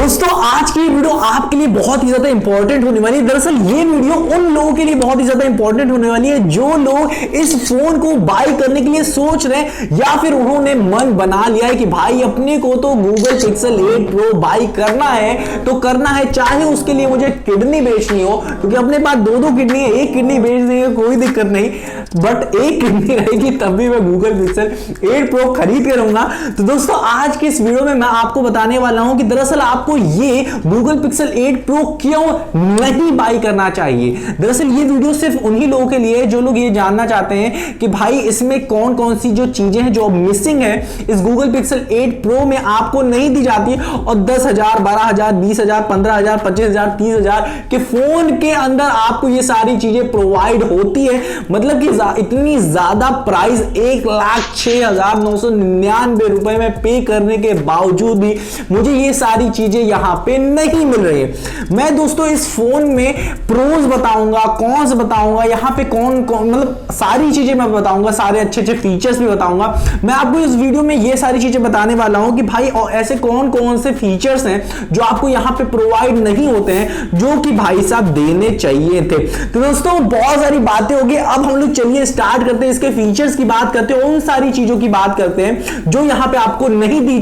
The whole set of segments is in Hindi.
दोस्तों आज की वीडियो आपके लिए बहुत ही ज्यादा इंपॉर्टेंट होने वाली है। दरअसल ये वीडियो उन लोगों के लिए बहुत ही ज्यादा इंपॉर्टेंट होने वाली है जो लोग इस फोन को बाय करने के लिए सोच रहे हैं या फिर उन्होंने मन बना लिया है कि भाई अपने को तो गूगल पिक्सल 8 प्रो बाय करना है तो करना है, चाहे उसके लिए मुझे किडनी बेचनी हो, क्योंकि अपने पास दो किडनी है, एक किडनी बेच देंगे कोई दिक्कत नहीं, बट एक किडनी रहेगी तब भी मैं गूगल पिक्सल 8 प्रो खरीद के रहूंगा। तो दोस्तों आज की इस वीडियो में मैं आपको बताने वाला हूं कि दरअसल आपको ये गूगल पिक्सल 8 प्रो क्यों नहीं बाय करना चाहिए। दरअसल ये वीडियो सिर्फ उन्हीं लोगों के लिए जो लोग ये जानना चाहते हैं कि भाई इसमें कौन कौन सी जो चीजें हैं जो मिसिंग है इस गूगल पिक्सल 8 प्रो में आपको नहीं दी जाती है, और 10,000 12,000 20,000 15,000 25,000 30,000 के फोन के अंदर आपको ये सारी चीजें प्रोवाइड होती है। मतलब कि इतनी ज्यादा प्राइस 1,06,999 रुपए में पे करने के बावजूद भी मुझे ये सारी चीजें यहां पे नहीं मिल रही है। मैं दोस्तों इस फोन में प्रोज बताऊंगा, कॉन्स बताऊंगा, यहां पे कौन मतलब सारी चीजें मैं बताऊंगा, सारे अच्छे अच्छे फीचर्स भी बताऊंगा। मैं आपको इस वीडियो में ये सारी चीजें बताने वाला हूं कि भाई ऐसे कौन कौन से फीचर्स हैं जो आपको यहां पे प्रोवाइड नहीं होते हैं, जो कि भाई साहब देने चाहिए थे। तो दोस्तों बहुत सारी बातें होगी, अब हम लोग चलिए स्टार्ट करते हैं, इसके फीचर्स की बात करते हैं, उन सारी चीजों की बात करते हैं जो यहां पे आपको नहीं दी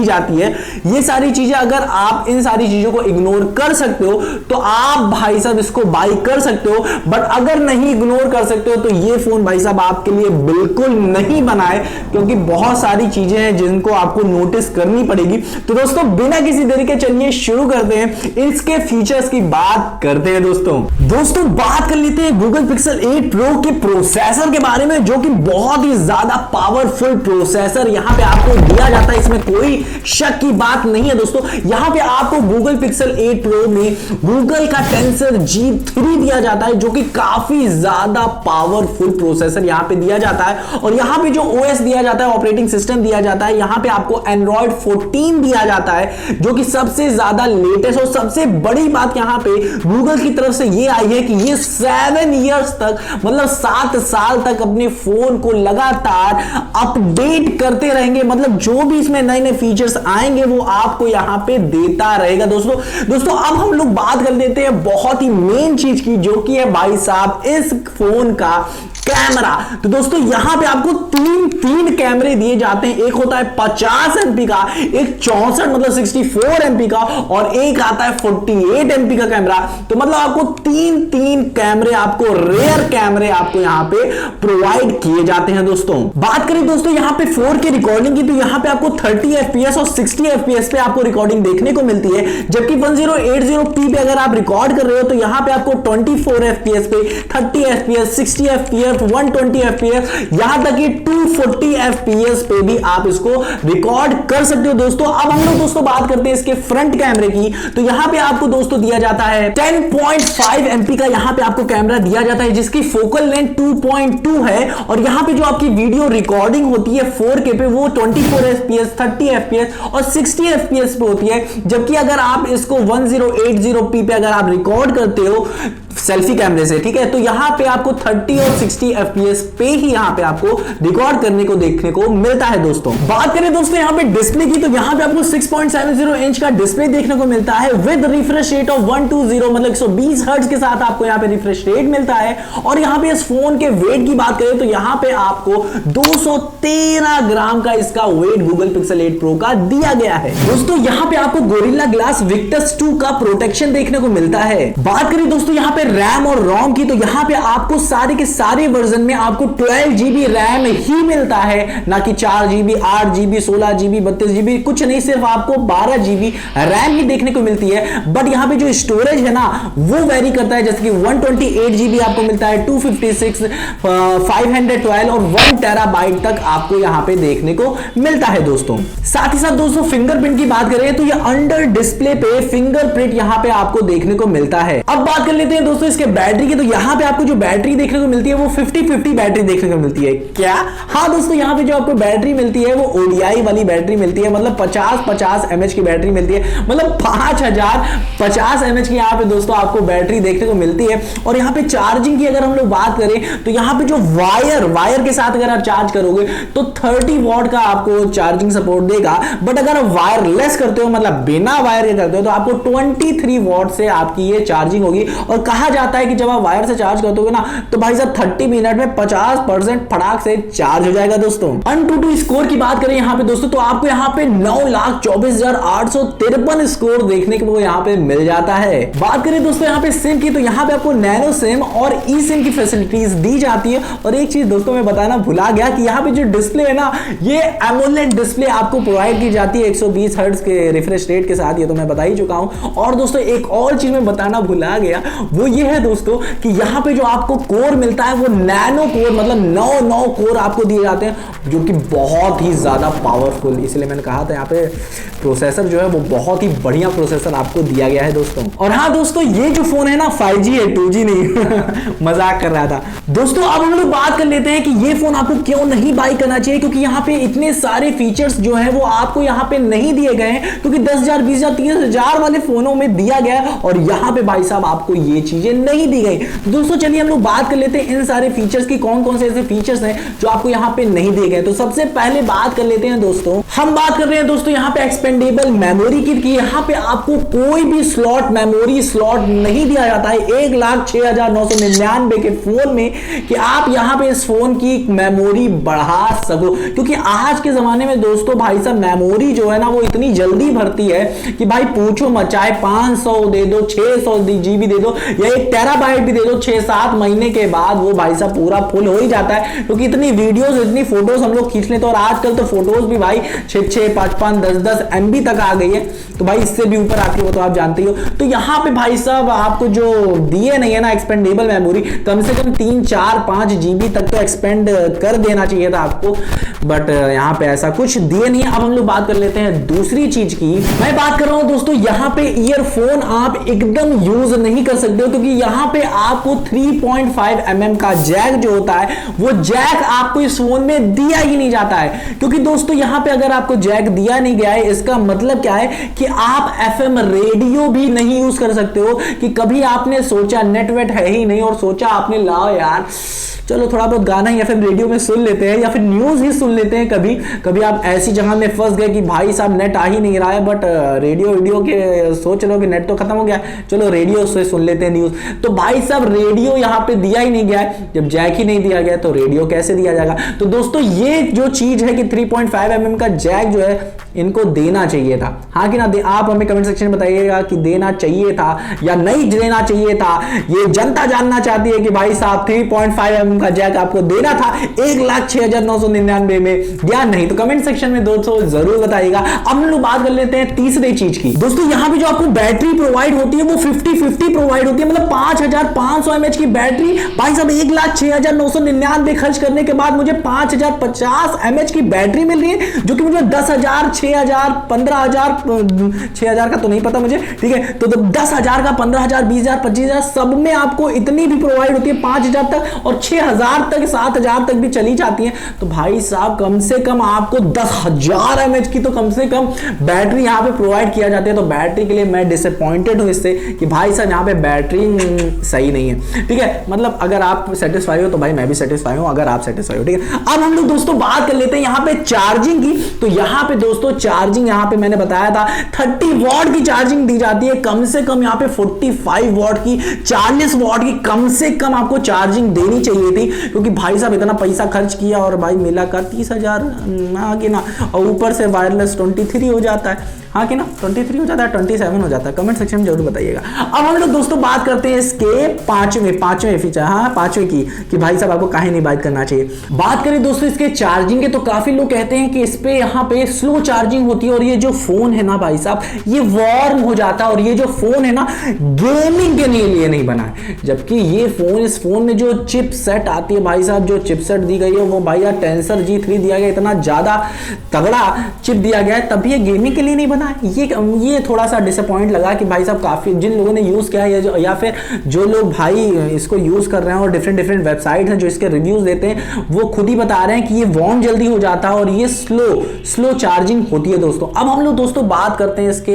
जाती है। ये सारी चीजें अगर आप इन सारी चीजों को इग्नोर कर सकते हो तो आप भाई साहब इसको बाय कर सकते हो, बट अगर नहीं इग्नोर कर सकते हो तो ये फोन भाई साहब आपके लिए बिल्कुल नहीं बना है, क्योंकि बहुत सारी चीजें हैं जिनको आपको नोटिस करनी पड़ेगी। तो दोस्तों बिना किसी देरी के चलिए शुरू करते हैं, इसके फीचर्स की बात करते हैं। दोस्तों बात कर लेते हैं गूगल पिक्सल 8 प्रो के प्रोसेसर के बारे में, जो कि बहुत ही ज्यादा पावरफुल प्रोसेसर यहां पे आपको दिया जाता है, इसमें कोई शक की बात नहीं है। दोस्तों यहां पे आपको गूगल पिक्सल 8 प्रो में गूगल का टेंसर G3 दिया जाता है, जो कि काफी ज्यादा पावरफुल प्रोसेसर यहां पे दिया जाता है। और यहां पे जो OS दिया जाता है, ऑपरेटिंग सिस्टम दिया जाता है, यहां पे आपको एंड्रॉइड 14 दिया जाता है, जो कि सबसे ज्यादा लेटेस्ट। और सबसे बड़ी बात यहां पे गूगल की तरफ से ये आई है कि ये 7 इयर्स तक मतलब 7 साल तक अपने फोन को लगातार अपडेट करते रहेंगे। मतलब जो भी इसमें नए नए फीचर्स आएंगे वो आपको यहां पे देता रहेगा। दोस्तों अब हम लोग बात कर लेते हैं बहुत ही मेन चीज की, जो कि है भाई साहब इस फोन का कैमरा। तो दोस्तों यहां पे आपको तीन कैमरे दिए जाते हैं, एक होता है 50 MP का, एक 64 मतलब 64 MP का, और एक आता है 48 MP का कैमरा। तो मतलब आपको तीन कैमरे, आपको रेयर कैमरे आपको यहां पे प्रोवाइड किए जाते हैं। दोस्तों बात करें दोस्तों यहां पे 4K रिकॉर्डिंग की, तो यहां पे आपको 30 FPS और 60 FPS पे आपको रिकॉर्डिंग देखने को मिलती है, जबकि 1080p पे अगर आप रिकॉर्ड कर रहे हो तो यहां पे आपको 24 FPS पे 30 FPS 60 FPS 120 FPS यहां तक कि 240 FPS पे भी आप इसको रिकॉर्ड कर सकते हो। दोस्तों अब हम लोग दोस्तों बात करते हैं इसके फ्रंट कैमरे की, तो यहां पे आपको दोस्तों दिया जाता है 10.5 MP का यहां पे आपको कैमरा दिया जाता है, जिसकी फोकल लेंथ 2.2 है। और यहां पे जो आपकी वीडियो रिकॉर्डिंग होती है 4K पे वो 24 FPS 30 FPS और 60 FPS पे होती है, जबकि अगर आप इसको 1080p पे अगर आप रिकॉर्ड करते हो सेल्फी कैमरे से, ठीक है, तो यहां पे आपको 30 और 60 FPS पे ही यहां पे आपको रिकॉर्ड करने को देखने को मिलता है। दोस्तों बात करें दोस्तों यहां पे डिस्प्ले की, तो यहां पे आपको 6.70 इंच का डिस्प्ले देखने को मिलता है विद रिफ्रेश रेट ऑफ 120 मतलब 120 हर्ट्ज के साथ आपको यहां पे रिफ्रेश रेट मिलता है। और यहां पे इस फोन के वेट की बात करें तो यहां पे आपको 213 ग्राम का इसका वेट गूगल पिक्सल 8 प्रो का दिया गया है। दोस्तों यहां पे आपको गोरिल्ला ग्लास विक्टस 2 का प्रोटेक्शन देखने को मिलता है। बात करें दोस्तों यहां पे रैम और रोम की, तो यहां पे आपको सारे के सारे वर्जन में आपको 12 GB रैम ही मिलता है, ना कि 4 GB 8 GB 16 GB 32 GB कुछ नहीं, सिर्फ आपको 12 GB रैम ही देखने को मिलती है। बट यहां पे जो स्टोरेज है ना वो वेरी करता है, जैसे कि 128 GB आपको मिलता है, 256 512 और 1 TB तक आपको यहां पे देखने को मिलता है। दोस्तों साथ ही साथ दोस्तों फिंगरप्रिंट की बात करें तो ये अंडर डिस्प्ले पे फिंगरप्रिंट यहां पे आपको देखने को मिलता है। अब बात कर लेते हैं दोस्तों दोस्तों इसके बैटरी की, तो यहाँ पे आपको जो बैटरी देखने को मिलती है वो 50-50 बैटरी देखने को मिलती है। क्या? हाँ दोस्तों, यहाँ पे जो आपको बैटरी मिलती है वो ODI वाली बैटरी मिलती है, मतलब 50-50 mAh की बैटरी मिलती है, मतलब 5050 mAh की यहाँ पे दोस्तों आपको बैटरी देखने को मिलती है। और यहाँ पे चार्जिंग की अगर हम लोग बात करें तो यहाँ पे जो वायर के साथ अगर आप चार्ज करोगे तो 30 वॉट का आपको चार्जिंग सपोर्ट देगा। बट अगर आप वायरलेस करते हो, मतलब बिना वायर के करते हो, तो आपको 23 वॉट से आपकी ये चार्जिंग होगी। और कहा जाता है कि जब आप वायर से चार्ज करते हो ना तो भाई साहब 30 मिनट में 50% फटाक से चार्ज हो जाएगा दोस्तों। AnTuTu स्कोर की बात करें यहाँ पे दोस्तों, तो आपको यहाँ पे 9,24,853 स्कोर देखने को यहाँ पे मिल जाता है। बात करें दोस्तों यहाँ पे सिम की, तो यहाँ पे आपको नैनो सिम और ई सिम की फैसिलिटीज दी जाती है। और एक चीज दोस्तों मैं बताना भुला गया कि यहाँ पे जो डिस्प्ले है ना, ये एमोलेड डिस्प्ले आपको प्रोवाइड की जाती है 120 हर्ट्ज के रिफ्रेश रेट के साथ, ये तो मैं बता ही चुका हूं। और दोस्तों एक और चीज मैं बताना भुला गया, वो ये है दोस्तों कि यहाँ पे जो आपको कोर मिलता है वो नैनो कोर, मतलब 9 कोर आपको दिए जाते हैं, जो कि बहुत ही ज्यादा पावरफुल, इसलिए मैंने कहा था यहाँ पे प्रोसेसर जो है वो बहुत ही बढ़िया प्रोसेसर आपको दिया गया है दोस्तों। और हाँ दोस्तों, ये जो फोन है ना 5G है, 2G नहीं मजाक कर रहा था दोस्तों। अब हम लोग बात कर लेते हैं कि ये फोन आपको क्यों नहीं बाई करना चाहिए, क्योंकि यहाँ पे इतने सारे फीचर्स जो है वो आपको यहाँ पे नहीं दिए गए हैं, क्योंकि 10,000, 20,000, 30,000 वाले फोनों में दिया गया है और यहाँ पे भाई साहब आपको ये चीजें नहीं दी गई। तो दोस्तों चलिए हम लोग बात कर लेते हैं इन सारे फीचर्स की, कौन कौन से ऐसे फीचर्स हैं जो आपको यहाँ पे नहीं दिए गए। तो सबसे पहले बात कर लेते हैं दोस्तों, हम बात कर रहे हैं दोस्तों यहाँ पे एक्सपेंडेबल मेमोरी की। यहाँ पे आपको कोई भी स्लॉट, मेमोरी स्लॉट नहीं दिया जाता है 1,06,999 के फोन में कि आप यहाँ पे इस फोन की मेमोरी बढ़ा सको, क्योंकि आज के जमाने में दोस्तों भाई साहब मेमोरी जो है ना वो इतनी जल्दी भरती है कि भाई पूछो मत, चाहे 500 दे दो, 600 GB दे दो या 1 टेराबाइट भी दे दो, 6-7 महीने के बाद वो भाई साहब पूरा फुल हो ही जाता है, क्योंकि इतनी वीडियोस, इतनी फोटोज हम लोग खींच लेते हैं। और आजकल तो फोटोज भी भाई 6-6, 5-5, 10-10 MB तक आ गई है, तो भाई इससे भी ऊपर आती है वो तो आप जानते ही हो। तो यहाँ पे भाई साहब आपको जो दिए नहीं है ना एक्सपेंडेबल मेमोरी, कम से कम 3-4-5 GB तक तो एक्सपेंड कर देना चाहिए था आपको, बट यहाँ पे ऐसा कुछ दिए नहीं है। अब हम लोग बात कर लेते हैं दूसरी चीज की। मैं बात कर रहा हूं दोस्तों यहाँ पे ईयरफोन आप एकदम यूज नहीं कर सकते हो, क्योंकि यहाँ पे आपको 3.5 mm का जैक जो होता है वो जैक आपको इस फोन में दिया ही नहीं जाता है। क्योंकि दोस्तों यहाँ पे अगर आपको जैक दिया नहीं गया है, इसका मतलब क्या है कि आप FM रेडियो भी नहीं यूज कर सकते हो। कि कभी आपने सोचा, नेटवर्क है ही नहीं और सोचा आपने लाओ यार चलो थोड़ा बहुत गाना ही FM रेडियो में सुन लेते हैं या फिर न्यूज ही सुन लेते हैं, कभी कभी आप ऐसी जगह में फंस गए कि भाई साहब नेट आ ही नहीं रहा है, बट रेडियो के सोच लो कि नेट तो खत्म हो गया, चलो रेडियो से सुन लेते हैं न्यूज। तो भाई साहब रेडियो यहाँ पे दिया ही नहीं गया है, जब जैक ही नहीं दिया गया तो रेडियो कैसे दिया जाएगा। तो दोस्तों ये जो चीज है कि 3.5 mm का जैक जो है इनको देना चाहिए था, हाँ कि ना? आप हमें कमेंट सेक्शन में बताइएगा कि देना चाहिए था या नहीं देना चाहिए था। ये जनता जानना चाहती है कि भाई साहब 3.5 mm का जैक आपको देना था 1,06,999 में या नहीं, तो कमेंट सेक्शन में दोस्तों जरूर बताइएगा। अब हम लोग बात कर लेते हैं तीसरे चीज की। दोस्तों यहाँ पे जो आपको बैटरी प्रोवाइड होती है वो 50-50 प्रोवाइड होती है, मतलब 5,500 mAh की बैटरी। भाई साहब 1,06,999 खर्च करने के बाद मुझे 5,050 mAh की बैटरी मिल रही है, जो कि मुझे 10,000, 6,000, 15,000, 6,000 का तो नहीं पता मुझे, ठीक है? तो 10,000 का, 15,000, 20,000, 25,000 सब में आपको इतनी भी प्रोवाइड होती है, 5,000 तक और 6,000 तक, 7,000 तक भी चली जाती है। तो भाई साहब कम से कम आपको 10,000 mAh की तो कम से कम बैटरी यहाँ पे प्रोवाइड किया जाती है। तो बैटरी के लिए मैं डिसअपॉइंटेड हूँ इससे कि भाई साहब यहाँ पे बैटरी सही नहीं है, ठीक है? मतलब अगर आप सेटिस्फाई हो तो भाई मैं भी सेटिस्फाई हूँ, अगर आप सेटिस्फाई हो, ठीक है? अब हम लोग दोस्तों बात कर लेते हैं यहाँ पे चार्जिंग की। तो यहाँ पे दोस्तों चार्जिंग यहाँ पे मैंने बताया था 30 वॉट की चार्जिंग दी जाती है, कम से कम यहाँ पे 45 वॉट की, 40 वॉट की कम से कम आपको चार्जिंग देनी चाहिए थी, क्योंकि भाई साहब इतना पैसा खर्च किया और भाई मिला का 30,000 आगे ना, और ऊपर से वायरलेस 23 हो जाता है, हाँ कि ना? 23 हो जाता है, 27 हो जाता है, कमेंट सेक्शन में जरूर बताइएगा। अब हम लोग दोस्तों बात करते हैं इसके पांचवें फीचर, हाँ पांचवें की, कि भाई साहब आपको काहे नहीं बात करना चाहिए। बात करें दोस्तों इसके चार्जिंग के, तो काफी लोग कहते हैं कि इस पे यहाँ पे स्लो चार्जिंग होती है और ये जो फोन है ना भाई साहब ये वार्म हो जाता है, और ये जो फोन है ना गेमिंग के लिए नहीं बना है। जबकि ये फोन, इस फोन में जो चिप सेट आती है भाई साहब, जो चिप सेट दी गई है वो भाई यार टेंसर G3 दिया गया, इतना ज्यादा तगड़ा चिप दिया गया है, तब भी ये गेमिंग के लिए नहीं बना। ये थोड़ा सा डिसअपॉइंट लगा कि भाई साहब काफी जिन लोगों ने यूज किया है या है जो लोग भाई इसको यूज कर रहे हैं और डिफरेंट वेबसाइट हैं जो इसके रिव्यूज देते हैं वो खुद ही बता रहे हैं कि ये वार्म जल्दी हो जाता है और ये स्लो चार्जिंग होती है दोस्तों। अब हम लोग दोस्तों बात करते हैं इसके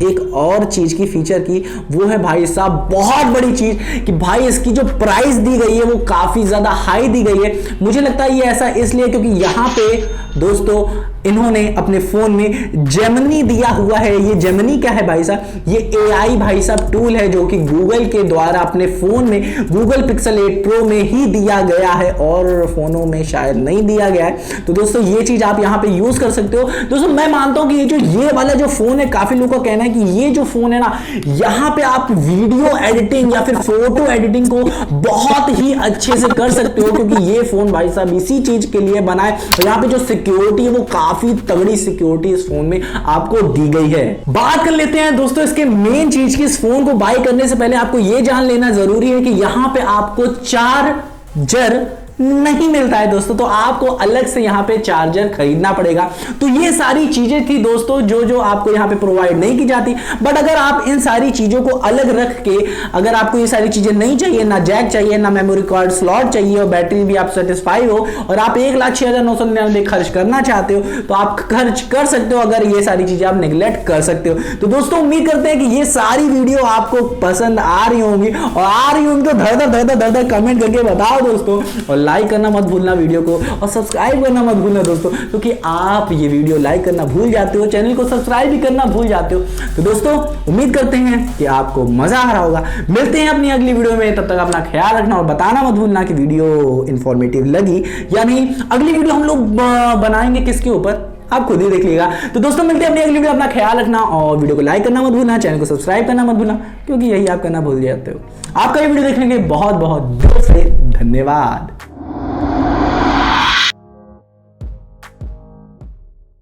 एक और चीज की, फीचर की, वो है भाई साहब बहुत बड़ी चीज कि भाई इसकी जो प्राइस दी गई है वो काफी ज्यादा हाई दी गई है। मुझे लगता है ये ऐसा इसलिए क्योंकि यहां पे दोस्तों इन्होंने अपने फोन में जेमिनी दिया हुआ है। ये जेमिनी क्या है भाई साहब, ये AI भाई साहब टूल है जो कि गूगल के द्वारा अपने फोन में गूगल पिक्सल 8 प्रो में ही दिया गया है और फोनों में शायद नहीं दिया गया है। तो दोस्तों ये चीज आप यहां पे यूज कर सकते हो। दोस्तों मैं मानता हूं कि ये वाला जो फोन है, काफी लोगों का कहना है कि ये जो फोन है ना, यहां पे आप वीडियो एडिटिंग या फिर फोटो एडिटिंग को बहुत ही अच्छे से कर सकते हो क्योंकि ये फोन भाई साहब इसी चीज के लिए बना है। और यहां पे जो सिक्योरिटी है वो काफी तगड़ी सिक्योरिटी इस फोन में आपको दी गई है। बात कर लेते हैं दोस्तों इसके मेन चीज की। इस फोन को बाय करने से पहले आपको यह जान लेना जरूरी है कि यहां पे आपको चार्जर नहीं मिलता है दोस्तों, तो आपको अलग से यहां पे चार्जर खरीदना पड़ेगा। तो ये सारी चीजें थी दोस्तों जो आपको यहां पे प्रोवाइड नहीं की जाती। बट अगर आप इन सारी चीजों को अलग रख के, अगर आपको ये सारी चीजें नहीं चाहिए, ना जैक चाहिए, ना मेमोरी कार्ड स्लॉट चाहिए और बैटरी भी आप सेटिस्फाई हो और आप 1,06,999 खर्च करना चाहते हो तो आप खर्च कर सकते हो। अगर ये सारी चीजें आप निगलेक्ट कर सकते हो तो दोस्तों उम्मीद करते हैं कि ये सारी वीडियो आपको पसंद आ रही होंगी और आ रही होंगी तो धड़ कमेंट करके बताओ दोस्तों, और लाइक करना मत भूलना वीडियो को और सब्सक्राइब करना मत भूलना दोस्तों, क्योंकि आप ये वीडियो लाइक करना भूल जाते हो, चैनल को सब्सक्राइब भी करना भूल जाते हो। तो दोस्तों उम्मीद करते हैं कि आपको मजा आ रहा होगा। मिलते हैं अपनी अगली वीडियो में, तब तक अपना ख्याल रखना और बताना मत भूलना कि वीडियो इंफॉर्मेटिव लगी या नहीं। अगली वीडियो हम लोग बनाएंगे किसके ऊपर आप खुद ही देख लीजिएगा। तो दोस्तों मिलते हैं अपनी अगली वीडियो, अपना ख्याल रखना और वीडियो को लाइक करना मत भूलना, चैनल को सब्सक्राइब करना मत भूलना, क्योंकि यही आप करना भूल जाते हो। आपका ये वीडियो देखने के बहुत बहुत दिल से धन्यवाद।